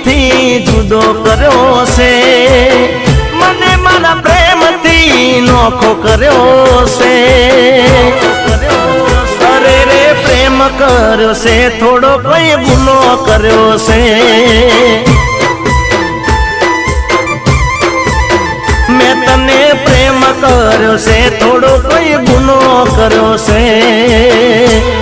થી જુદો કર્યો છે, મને મારા પ્રેમથી નોખો કર્યો છે। અરે રે પ્રેમ કર્યો છે, થોડો કોઈ ગુનો કર્યો છે। મેં તને પ્રેમ કર્યો છે, થોડો કોઈ ગુનો કર્યો છે।